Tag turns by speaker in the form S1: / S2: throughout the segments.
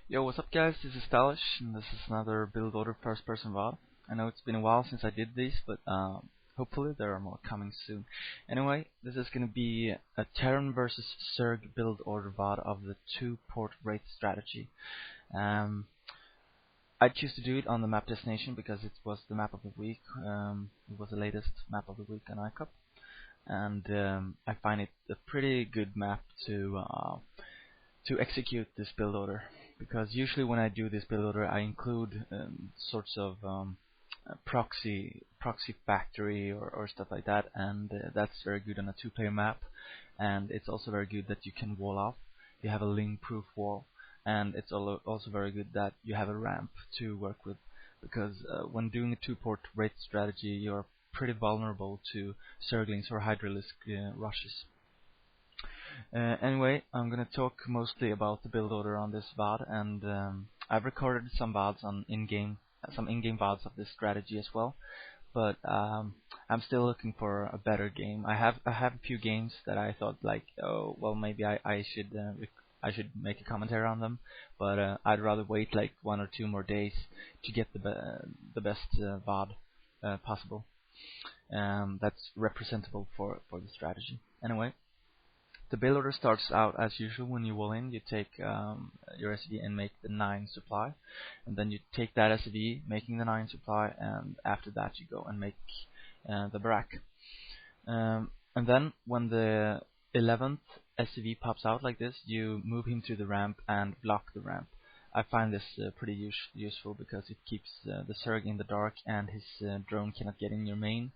S1: Yo, what's up guys, this is Stylish, and this is another build order first person VOD. I know it's been a while since I did these, but hopefully there are more coming soon. Anyway, this is going to be a Terran versus Zerg build order VOD of the 2-port Wraith strategy. I choose to do it on the map destination because it was the map of the week. It was the latest map of the week on iCup, and I find it a pretty good map to execute this build order, because usually when I do this build order I include sorts of proxy factory or stuff like that, and that's very good on a 2-player map, and it's also very good that you can wall off. You have a ling proof wall, and it's also very good that you have a ramp to work with, because when doing a 2-port Wraith strategy you're pretty vulnerable to Zerglings or Hydralisk rushes. Anyway, I'm gonna talk mostly about the build order on this VOD, and I've recorded some VODs on in-game VODs of this strategy as well. But I'm still looking for a better game. I have a few games that I thought like, oh well, maybe I should make a commentary on them, but I'd rather wait like 1 or 2 more days to get the best VOD possible. That's representable for the strategy. Anyway. The build order starts out as usual. When you wall in, you take your SCV and make the 9 supply, and then you take that SCV, making the 9 supply, and after that you go and make the barrack. And then when the 11th SCV pops out like this, you move him to the ramp and block the ramp. I find this pretty useful because it keeps the Zerg in the dark, and his drone cannot get in your main,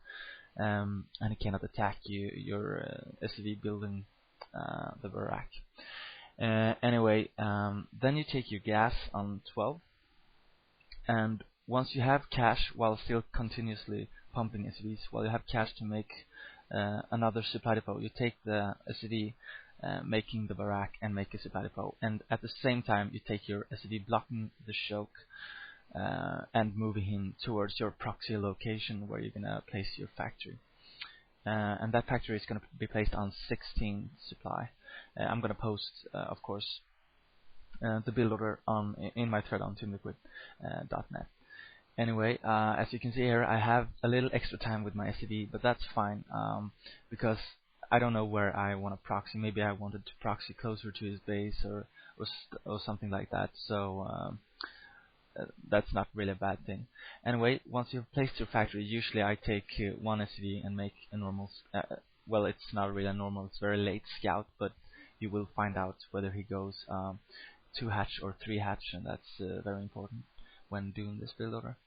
S1: and he cannot attack your SCV building the barrack. Anyway, then you take your gas on 12, and once you have cash, while still continuously pumping SCVs, while you have cash to make another supply depot, you take the SCV making the barrack and make a supply depot, and at the same time you take your SCV blocking the choke and moving him towards your proxy location where you're gonna place your factory. And that factory is going to be placed on 16 supply. I'm going to post, of course, the build order in my thread on teamliquid.net. Anyway, as you can see here, I have a little extra time with my SCV, but that's fine, because I don't know where I want to proxy. Maybe I wanted to proxy closer to his base or something like that. So that's not really a bad thing. Anyway, once you've placed your factory, usually I take 1 SCV and make a normal, well, it's not really a normal, it's very late scout, but you will find out whether he goes 2 hatch or 3 hatch, and that's very important when doing this build order.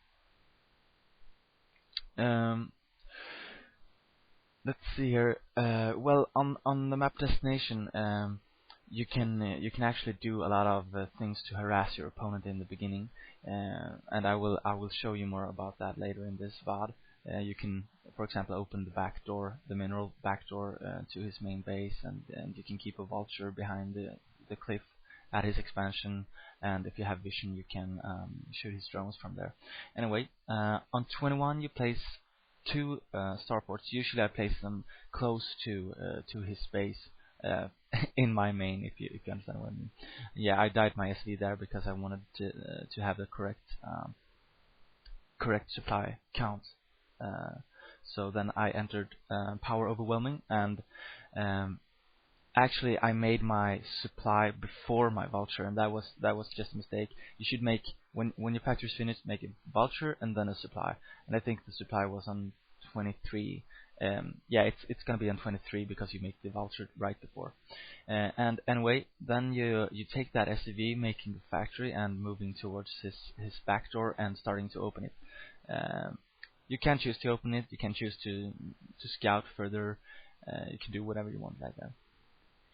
S1: Let's see here. Well, on the map destination, you can actually do a lot of things to harass your opponent in the beginning, and I will show you more about that later in this VOD. You can, for example, open the back door, the mineral back door to his main base, and you can keep a vulture behind the cliff at his expansion, and if you have vision you can shoot his drones from there. Anyway, on 21 you place 2 starports. Usually I place them close to his base. In my main, if you understand what I mean. Yeah, I died my SV there because I wanted to have the correct supply count. So then I entered power overwhelming, and actually I made my supply before my vulture, and that was just a mistake. You should make, when your factory is finished, make a vulture and then a supply. And I think the supply was on 23. Yeah, it's gonna be on 23 because you make the vulture right before. And anyway, then you take that SCV, making the factory and moving towards his back door and starting to open it. You can choose to open it. You can choose to scout further. You can do whatever you want like that.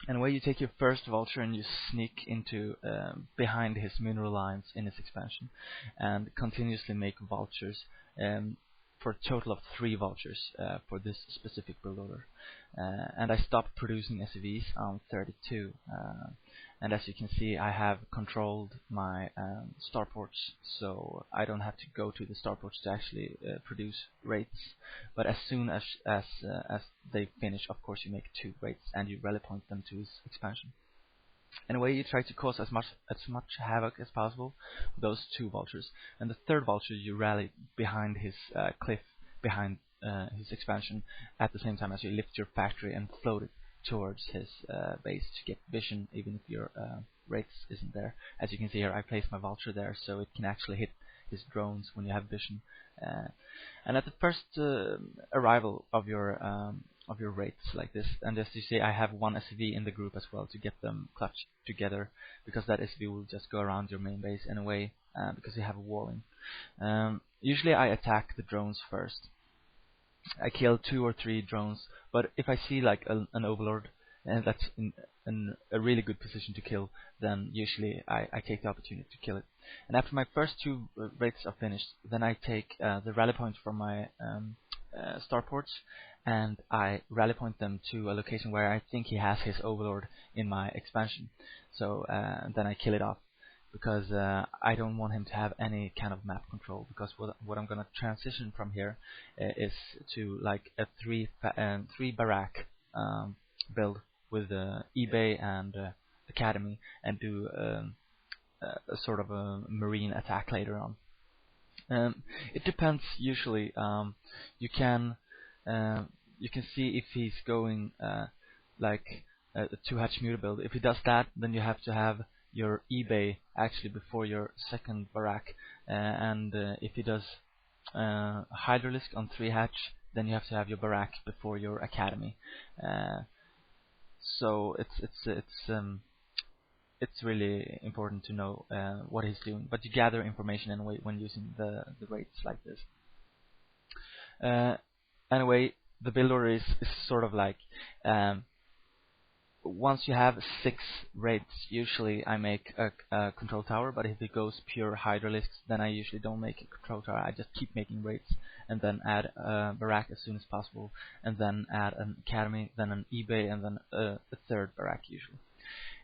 S1: Anyway, you take your first vulture and you sneak into behind his mineral lines in his expansion, and continuously make vultures. For a total of 3 vultures for this specific build order. And I stopped producing SCVs on 32. And as you can see, I have controlled my starports, so I don't have to go to the starports to actually produce wraiths. But as soon as they finish, of course, you make 2 wraiths and you rally point them to his expansion. Anyway, you try to cause as much havoc as possible with those two vultures, and the third vulture you rally behind his cliff, behind his expansion, at the same time as you lift your factory and float it towards his base to get vision, even if your wraiths isn't there. As you can see here, I placed my vulture there so it can actually hit his drones when you have vision. And at the first arrival of your wraiths like this, and as you see, I have one SCV in the group as well to get them clutched together, because that SCV will just go around your main base anyway, because you have a walling. Usually I attack the drones first. I kill 2 or 3 drones, but if I see like an overlord and that's in a really good position to kill, then usually I take the opportunity to kill it. And after my first 2 wraiths are finished, then I take the rally points from my starports, and I rally point them to a location where I think he has his overlord in my expansion. So then I kill it off, because I don't want him to have any kind of map control, because what I'm going to transition from here is to like a 3 barrack build with eBay and academy, and do a sort of a marine attack later on. It depends. Usually you can see if he's going like a 2-hatch muta build. If he does that, then you have to have your eBay actually before your second barrack, and if he does hydra on 3-hatch, then you have to have your barrack before your academy. So it's really important to know what he's doing, but you gather information anyway when using the wraiths like this. Anyway, the build order is sort of like, once you have 6 wraiths, usually I make a control tower, but if it goes pure hydralisks, then I usually don't make a control tower. I just keep making wraiths, and then add a barrack as soon as possible, and then add an academy, then an eBay, and then a 3rd barrack usually.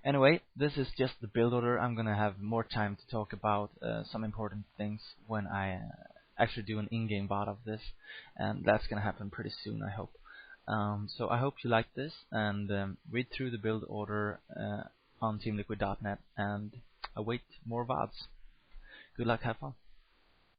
S1: Anyway, this is just the build order. I'm gonna have more time to talk about some important things when I actually do an in-game VOD of this, and that's gonna happen pretty soon, I hope. So I hope you like this, and read through the build order on teamliquid.net, and await more VODs. Good luck, have fun.